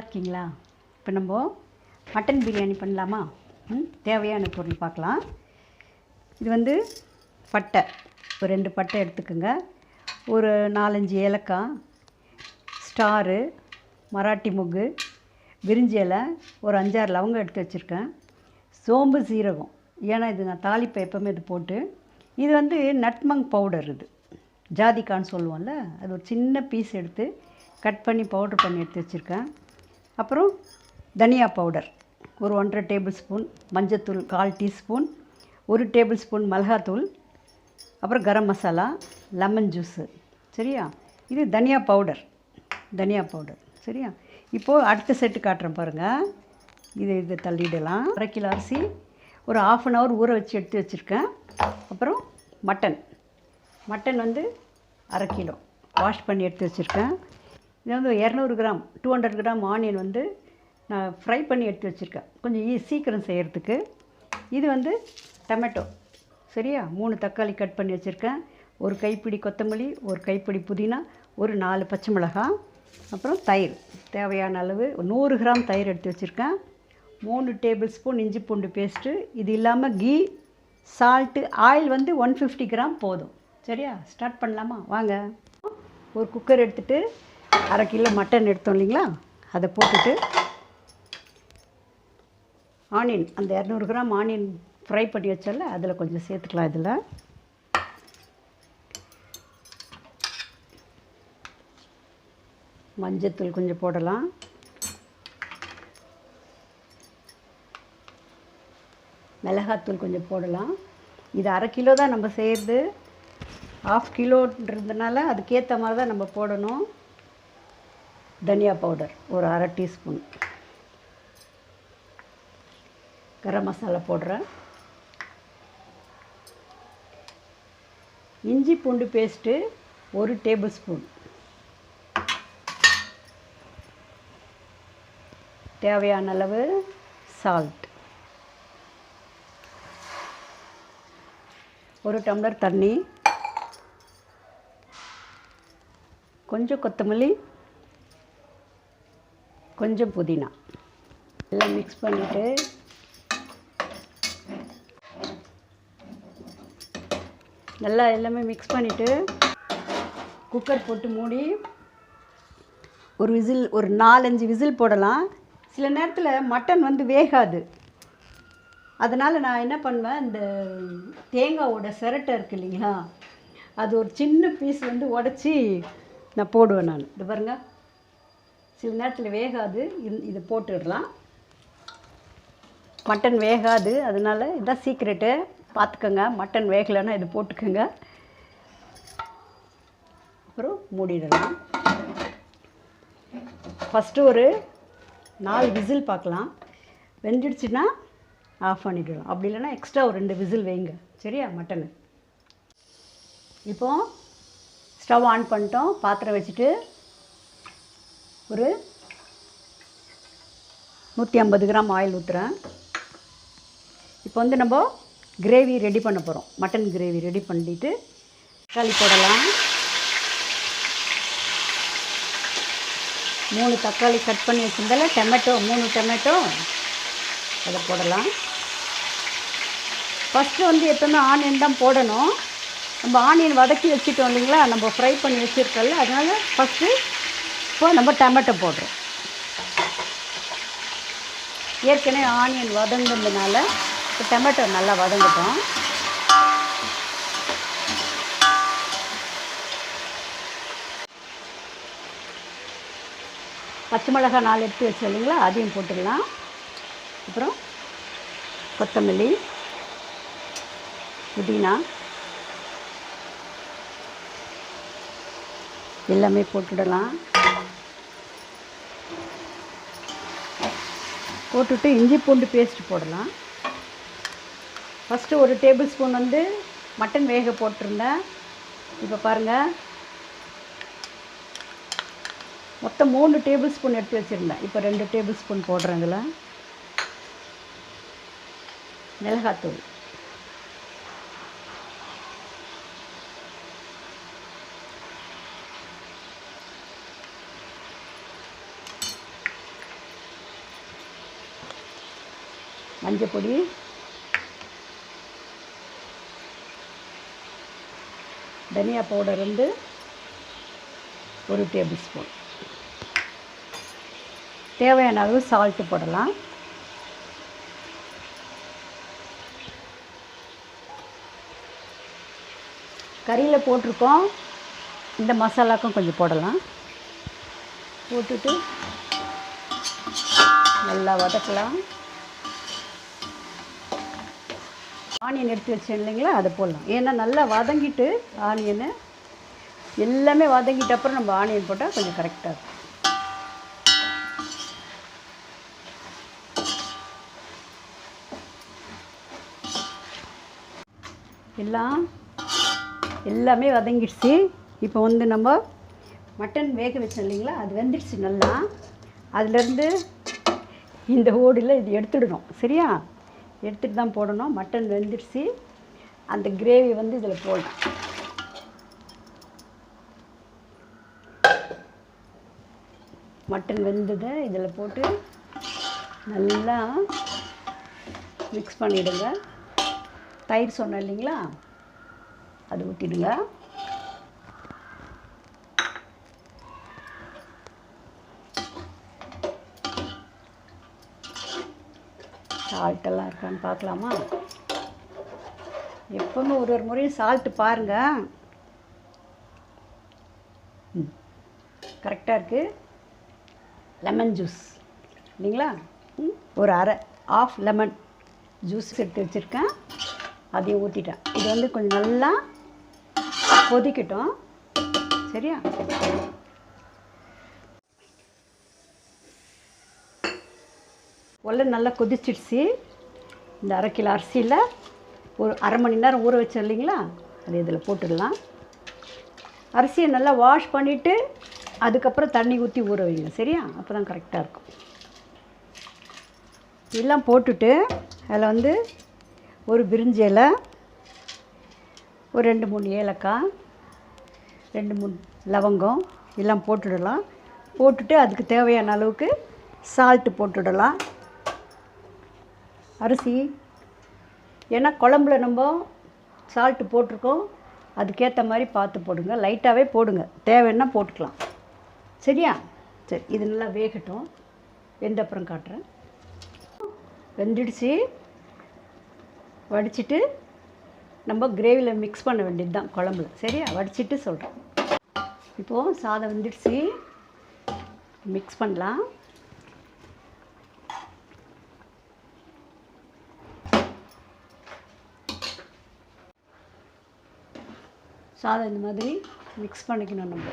இருக்கீங்களா? இப்போ நம்ம மட்டன் பிரியாணி பண்ணலாமா? தேவையான பொருள் பார்க்கலாம். இது வந்து பட்டை, ஒரு 2 பட்டை எடுத்துக்கோங்க. ஒரு 4-5 ஏலக்காய், ஸ்டாரு, மராட்டி மொக்கு, பிரிஞ்சி இலை, ஒரு 5-6 லவங்கம் எடுத்து வச்சுருக்கேன். சோம்பு, சீரகம், ஏன்னா இது நான் தாளிப்பை எப்போவுமே இது போட்டு. இது வந்து நட்மங் பவுடர், இது ஜாதிக்கான்னு சொல்லுவோம்ல, அது ஒரு சின்ன பீஸ் எடுத்து கட் பண்ணி பவுட்ரு பண்ணி எடுத்து வச்சுருக்கேன். அப்புறம் தனியா பவுடர் ஒரு 1½ டேபிள் ஸ்பூன், மஞ்சத்தூள் 1/4 டீஸ்பூன், 1 டேபிள் ஸ்பூன் மிளகாத்தூள், அப்புறம் கரம் மசாலா, லெமன் ஜூஸு. சரியா? இது தனியா பவுடர், சரியா? இப்போது அடுத்த செட்டு காட்டுறேன் பாருங்கள். இதை தள்ளிடலாம். 1/2 கிலோ அரிசி ஒரு 1/2 hour ஊற வச்சு எடுத்து வச்சுருக்கேன். அப்புறம் மட்டன் வந்து 1/2 கிலோ வாஷ் பண்ணி எடுத்து வச்சுருக்கேன். இது வந்து 200 கிராம் 200 கிராம் ஆனியன் வந்து நான் ஃப்ரை பண்ணி எடுத்து வச்சுருக்கேன், கொஞ்சம் சீக்கிரம் செய்கிறதுக்கு. இது வந்து டொமேட்டோ, சரியா? 3 தக்காளி கட் பண்ணி வச்சுருக்கேன். ஒரு கைப்பிடி கொத்தமல்லி, ஒரு கைப்பிடி புதினா, ஒரு 4 பச்சை மிளகாய், அப்புறம் தயிர் தேவையான அளவு 100 கிராம் தயிர் எடுத்து வச்சுருக்கேன். 3 டேபிள் ஸ்பூன் இஞ்சி பூண்டு பேஸ்ட்டு. இது இல்லாமல் கீ, சால்ட்டு, ஆயில் வந்து 150 கிராம் போதும். சரியா? ஸ்டார்ட் பண்ணலாமா? வாங்க. ஒரு குக்கர் எடுத்துகிட்டு 1/2 கிலோ மட்டன் எடுத்தோம் இல்லைங்களா, அதை போட்டுட்டு ஆனியன், அந்த 200 கிராம் ஆனியன் ஃப்ரை பண்ணி வச்சால அதில் கொஞ்சம் சேர்த்துக்கலாம். இதில் மஞ்சத்தூள் கொஞ்சம் போடலாம். மிளகாத்தூள் கொஞ்சம் போடலாம். இது 1/2 கிலோ தான் நம்ம செய்கிறது, 1/2 கிலோன்றதுனால அதுக்கேற்ற மாதிரி தான் நம்ம போடணும். தனியா பவுடர் ஒரு 1/2 டீஸ்பூன், கரம் மசாலா போடுறேன். இஞ்சி பூண்டு பேஸ்ட்டு 1 டேபிள் ஸ்பூன், தேவையான அளவு சால்ட், 1 டம்ளர் தண்ணி, கொஞ்சம் கொத்தமல்லி, கொஞ்சம் புதினா, எல்லாம் மிக்ஸ் பண்ணிவிட்டு நல்லா எல்லாமே மிக்ஸ் பண்ணிவிட்டு குக்கர் போட்டு மூடி ஒரு விசில், ஒரு 4-5 விசில் போடலாம். சில நேரத்தில் மட்டன் வந்து வேகாது, அதனால் நான் என்ன பண்ணுவேன், இந்த தேங்காவோட சிரட்டை இருக்குது இல்லைங்களா, அது ஒரு சின்ன பீஸ் வந்து உடச்சி நான் போடுவேன். நான் இது பாருங்க, சில நேரத்தில் வேகாது, இதை போட்டுடலாம். மட்டன் வேகாது, அதனால் இதுதான் சீக்ரெட்டு, பார்த்துக்கோங்க. மட்டன் வேகலைன்னா இது போட்டுக்கோங்க. அப்புறம் மூடிடலாம். ஃபஸ்ட்டு ஒரு 4 விசில் பார்க்கலாம். வெந்துடுச்சுன்னா ஆஃப் பண்ணிவிடலாம். அப்படி இல்லைன்னா எக்ஸ்ட்ரா ஒரு 2 விசில் வைங்க. சரியா? மட்டனு இப்போது ஸ்டவ் ஆன் பண்ணிட்டோம். பாத்திரம் வச்சுட்டு ஒரு 150 கிராம் ஆயில் ஊற்றுறேன். இப்போ வந்து நம்ம கிரேவி ரெடி பண்ண போகிறோம். மட்டன் கிரேவி ரெடி பண்ணிவிட்டு தக்காளி போடலாம். 3 தக்காளி கட் பண்ணி வச்சுருந்தால டொமேட்டோ, 3 டொமேட்டோ அதை போடலாம். ஃபஸ்ட்டு வந்து எப்போவுமே ஆனியன் தான் போடணும். நம்ம ஆனியன் வதக்கி வச்சுட்டோம் இல்லைங்களா, நம்ம ஃப்ரை பண்ணி வச்சுருக்கோம்ல, அதனால் ஃபஸ்ட்டு இப்போ நம்ம டொமேட்டோ போடுறோம். ஏற்கனவே ஆனியன் வதங்கினதுனால இப்போ டொமேட்டோ நல்லா வதங்கட்டும். பச்சை மிளகாய் 4 எடுத்து வச்சோம் இல்லைங்களா, அதையும் போட்டுடலாம். அப்புறம் கொத்தமல்லி, புதினா எல்லாமே போட்டுடலாம். போட்டுட்டு இஞ்சி பூண்டு பேஸ்ட் போடலாம். ஃபஸ்ட்டு 1 டேபிள் ஸ்பூன் வந்து மட்டன் வேக போட்டிருந்தேன். இப்போ பாருங்கள், மொத்தம் 3 டேபிள் ஸ்பூன் எடுத்து வச்சுருந்தேன். இப்போ 2 டேபிள் ஸ்பூன் போடுறேன். இதில் மிளகாத்தூள், மஞ்சள் பொடி, தனியா பவுடர் வந்து 1 டேபிள் ஸ்பூன், தேவையான அளவு சால்ட்டு போடலாம். கறியில் போட்டிருக்கோம், இந்த மசாலாக்கும் கொஞ்சம் போடலாம். போட்டுட்டு நல்லா வதக்கலாம். ஆனியன் எடுத்து வச்சேன் இல்லைங்களா, அதை போடலாம். ஏன்னா நல்லா வதங்கிட்டு ஆனியனு எல்லாமே வதங்கிட்ட அப்புறம் நம்ம ஆனியன் போட்டால் கொஞ்சம் கரெக்டாக இருக்கும். எல்லாமே வதங்கிடுச்சு. இப்போ வந்து நம்ம மட்டன் வேக வச்சோம் இல்லைங்களா, அது வெந்துடுச்சு நல்லா. அதுலேருந்து இந்த ஓடில் இது எடுத்துடணும். சரியா, எடுத்துகிட்டு தான் போடணும். மட்டன் வெந்துடுச்சு. அந்த கிரேவி வந்து இதில் போடலாம். மட்டன் வெந்ததை இதில் போட்டு நல்லா மிக்ஸ் பண்ணிவிடுங்க. தயிர் சொன்னேன் இல்லைங்களா, அது ஊற்றிடுங்க. சால்ட்டெல்லாம் இருக்கான்னு பார்க்கலாமா? எப்போவுமே ஒரு முறையும் சால்ட்டு பாருங்கள். கரெக்டாக இருக்குது. லெமன் ஜூஸ் இல்லைங்களா, ஒரு ஆஃப் லெமன் ஜூஸ் எடுத்து வச்சுருக்கேன், அதையும் ஊற்றிட்டேன். இது வந்து கொஞ்சம் நல்லா கொதிக்கட்டும். சரியா, ஒல்ல நல்லா கொதிச்சிடுச்சு. இந்த 1/2 கிலோ அரிசியில் ஒரு 1/2 மணி நேரம் ஊற வச்சோம் இல்லைங்களா, அது இதில் போட்டுடலாம். அரிசியை நல்லா வாஷ் பண்ணிவிட்டு அதுக்கப்புறம் தண்ணி ஊற்றி ஊற வைங்க. சரியா, அப்போ தான் கரெக்டாக இருக்கும். எல்லாம் போட்டுட்டு அதில் வந்து ஒரு பிரிஞ்சி இலை, ஒரு 2-3 ஏலக்காய், 2-3 லவங்கம் எல்லாம் போட்டுடலாம். போட்டுட்டு அதுக்கு தேவையான அளவுக்கு சால்ட்டு போட்டுடலாம். அரிசி, ஏன்னா குழம்புல நம்ம சால்ட்டு போட்டிருக்கோம், அதுக்கேற்ற மாதிரி பார்த்து போடுங்க. லைட்டாகவே போடுங்க, தேவைன்னா போட்டுக்கலாம். சரியா, சரி, இது நல்லா வேகட்டும். வெந்த அப்புறம் காட்டுறேன். வெந்துடுச்சு. வடிச்சிட்டு நம்ம கிரேவியில் மிக்ஸ் பண்ண வேண்டியது தான் குழம்புல. சரியா, வடிச்சிட்டு சொல்கிறேன். இப்போது சாதம் வெந்துடுச்சு, மிக்ஸ் பண்ணலாம். சாதம் இந்த மாதிரி மிக்ஸ் பண்ணிக்கணும். நம்ம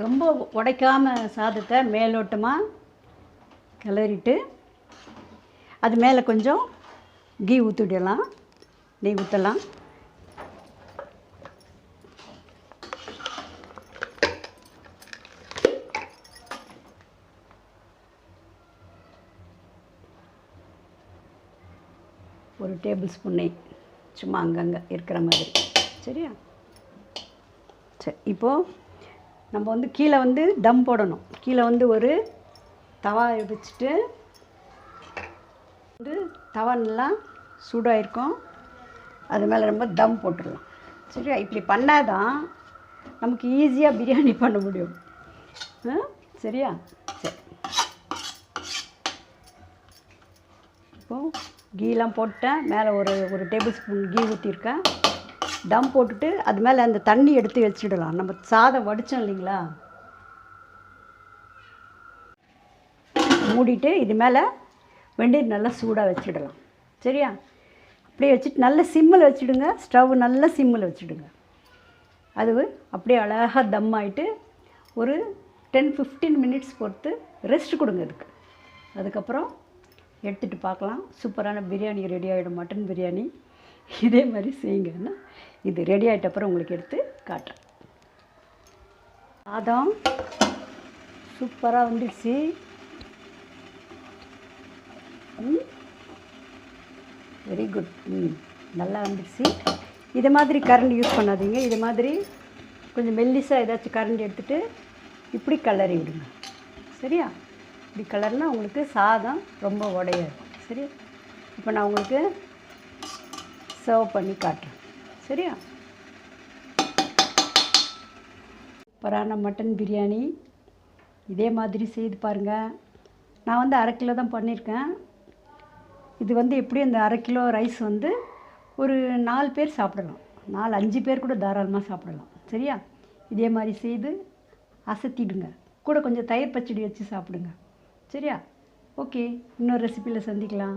ரொம்ப உடைக்காமல் சாதத்தை மேலோட்டமாக கிளறிட்டு அது மேலே கொஞ்சம் கீ ஊற்றிடலாம், நெய் ஊற்றலாம். ஒரு டேபிள் ஸ்பூன் நெய் சும்மா அங்கங்கே இருக்கிற மாதிரி. சரியா, சரி. இப்போது நம்ம வந்து கீழே வந்து தம் போடணும். கீழே வந்து ஒரு தவா வச்சுட்டு வந்து தவா நல்லா சூடாக அது மேலே நம்ம தம் போட்டுடலாம். சரியா, இப்படி பண்ணால் தான் நமக்கு ஈஸியாக பிரியாணி பண்ண முடியும். சரியா, சரி. இப்போது கீலாம் போட்டேன். மேலே ஒரு டேபிள் ஸ்பூன் கீ ஊற்றிருக்கேன். தம் போட்டுட்டு அது மேலே அந்த தண்ணி எடுத்து வச்சிடலாம். நம்ம சாதம் வடித்தோம் இல்லைங்களா, மூடிட்டு இது மேலே வெந்நீர் நல்லா சூடாக வச்சிடலாம். சரியா, அப்படியே வச்சுட்டு நல்ல சிம்மில் வச்சுடுங்க. ஸ்டவ் நல்ல சிம்மில் வச்சுடுங்க. அது அப்படியே அழகாக தம் ஆகிட்டு ஒரு 10-15 மினிட்ஸ் பொறுத்து ரெஸ்ட் கொடுங்க அதுக்கு. அதுக்கப்புறம் எடுத்துகிட்டு பார்க்கலாம். சூப்பரான பிரியாணி ரெடி ஆகிடும், மட்டன் பிரியாணி. இதே மாதிரி செய்யுங்கன்னா இது ரெடி ஆகிட்ட அப்புறம் உங்களுக்கு எடுத்து காட்டுறேன். சாதம் சூப்பராக வந்துடுச்சு. Very good. நல்லா வந்துடுச்சு. இது மாதிரி கரண்டி யூஸ் பண்ணாதீங்க. இது மாதிரி கொஞ்சம் மெல்லிசாக ஏதாச்சும் கரண்டி எடுத்துகிட்டு இப்படி கிளறி விடுங்க. சரியா, இப்படி கலர்னால் உங்களுக்கு சாதம் ரொம்ப உடையாது. சரி, இப்போ நான் உங்களுக்கு சர்வ் பண்ணி காட்டுறேன். சரியா? சூப்பரான மட்டன் பிரியாணி இதே மாதிரி செய்து பாருங்கள். நான் வந்து 1/2 கிலோ தான் பண்ணியிருக்கேன். இது வந்து எப்படியும் இந்த 1/2 கிலோ ரைஸ் வந்து ஒரு 4 பேர் சாப்பிடலாம். 4-5 பேர் கூட தாராளமாக சாப்பிடலாம். சரியா? இதே மாதிரி செய்து அசத்திடுங்க. கூட கொஞ்சம் தயிர் பச்சடி வச்சு சாப்பிடுங்க. சரியா? ஓகே, இன்னொரு ரெசிப்பியில் சந்திக்கலாம்.